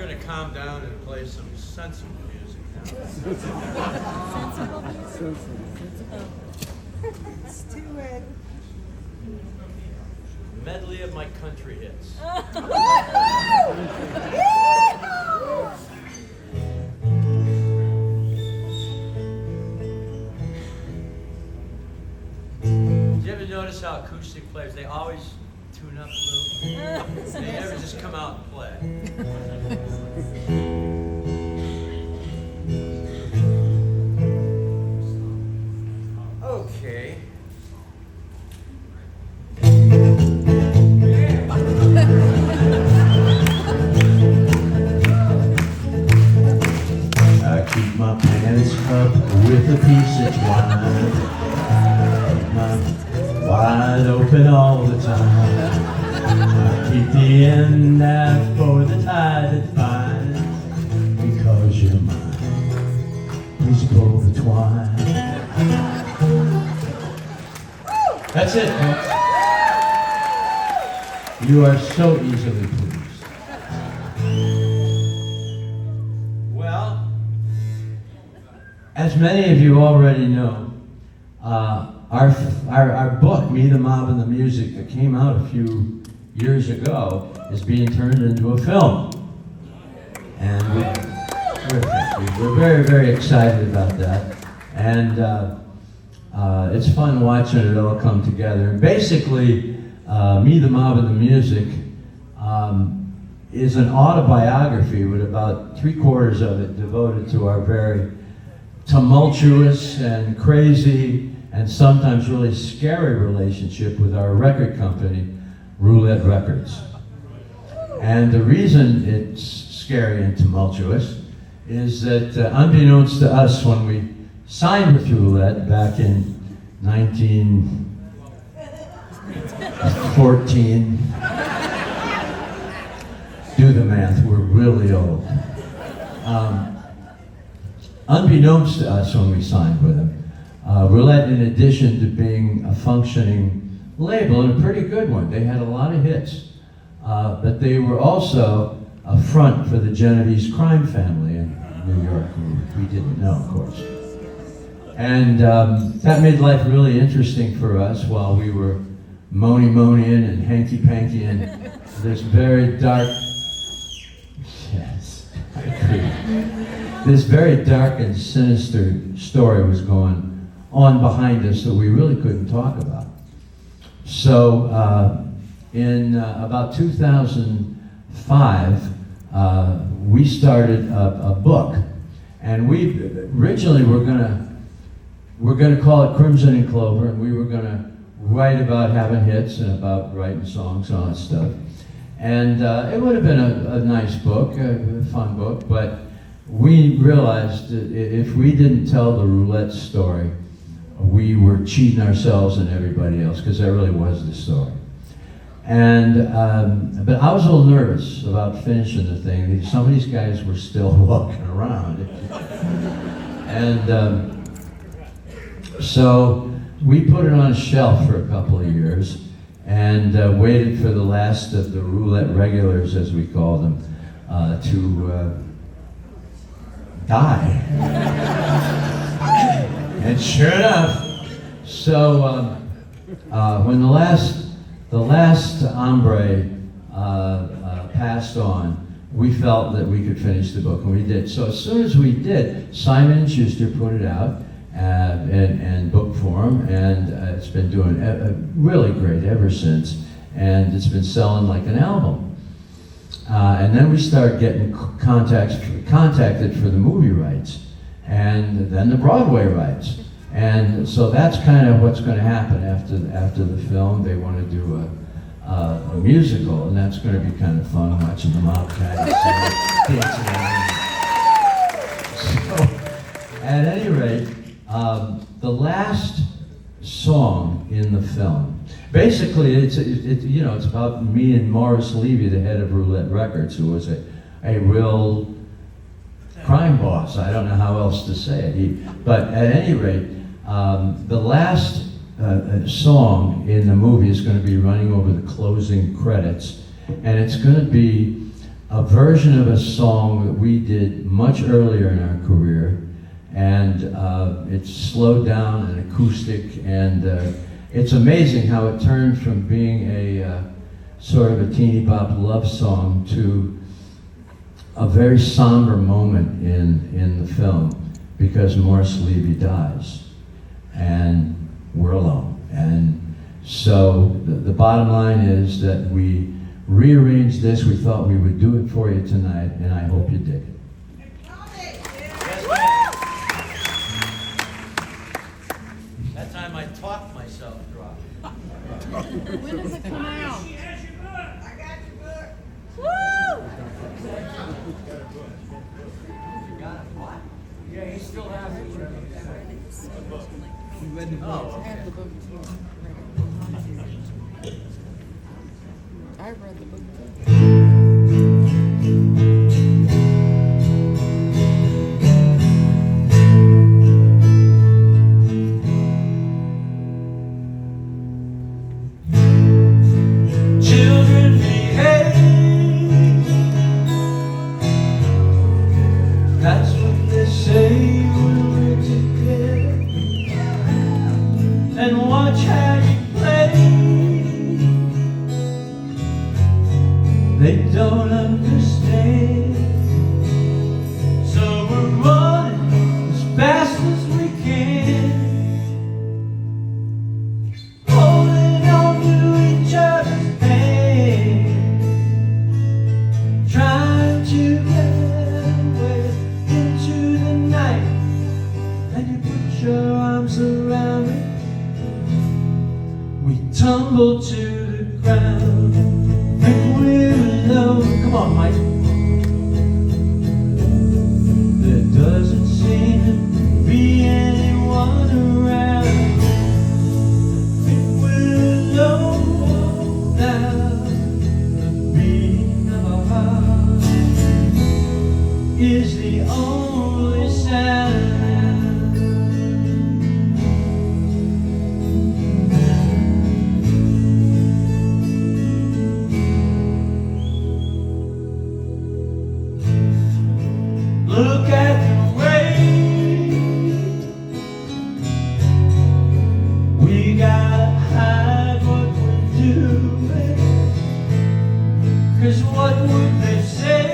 going to calm down and play some sensible music now. Sensible music? Let's do it. Medley of my country hits. Did you ever notice how acoustic players, they always tune up a little? They never just come out and play. Okay. I keep my pants up with a piece of twine. Keep my wide open all the time. I keep the end out for the tide that finds. Because you're mine, please pull the twine. That's it, folks. You are so easily pleased. Well, as many of you already know, our book, Me, the Mob, and the Music, that came out a few years ago, is being turned into a film. And we're very, very excited about that. And it's fun watching it all come together. And basically, Me, the Mob, and the Music is an autobiography with about 3/4 of it devoted to our very tumultuous and crazy and sometimes really scary relationship with our record company, Roulette Records. And the reason it's scary and tumultuous is that unbeknownst to us, when we signed with Roulette back in 1914, do the math, we're really old. Unbeknownst to us when we signed with them, Roulette, in addition to being a functioning label, and a pretty good one, they had a lot of hits, but they were also a front for the Genovese crime family in New York, who we didn't know, of course. And that made life really interesting for us while we were money-moneying and hanky-panky, and this very dark, yes, I agree. This very dark and sinister story was going on behind us that we really couldn't talk about. So in about 2005, we started a book, and we originally were gonna call it Crimson and Clover, and we were gonna write about having hits and about writing songs and all that stuff. And it would have been a nice book, a fun book, but we realized that if we didn't tell the Roulette story, we were cheating ourselves and everybody else, because that really was the story. And but I was a little nervous about finishing the thing. Some of these guys were still walking around, and so we put it on a shelf for a couple of years and waited for the last of the Roulette regulars, as we call them, to die. And sure enough, so when the last hombre passed on, we felt that we could finish the book, and we did. So as soon as we did, Simon & Schuster put it out in book form, and it's been doing really great ever since, and it's been selling like an album. And then we started getting contacted for the movie rights, and then the Broadway rights. And so that's kind of what's going to happen after the film. They want to do a musical, and that's going to be kind of fun, watching the mob guys dancing around. So, at any rate, the last song in the film, basically, it's about me and Morris Levy, the head of Roulette Records, who was a real crime boss. I don't know how else to say it. But at any rate, the last song in the movie is going to be running over the closing credits, and it's going to be a version of a song that we did much earlier in our career, and it's slowed down and acoustic, and it's amazing how it turned from being a sort of a teeny bop love song to a very somber moment in the film, because Morris Levy dies, and we're alone. And so the bottom line is that we rearranged this. We thought we would do it for you tonight, and I hope you dig it. That time I talked myself through. When does it come out? Yeah, he still has it. I have the book too. I've read the book too. Children behave. That's what they say when we're together. And watch how you play. They don't understand. So we're running as fast as we can, holding on to each other's hand, trying to get away into the night. And you put your arms around me, we tumble to the ground, and we're alone. Come on, Mike. There doesn't seem to be anyone around. And we're alone now. The beating of our heart is the only sound. Look at the way we gotta hide what we're doing, 'cause what would they say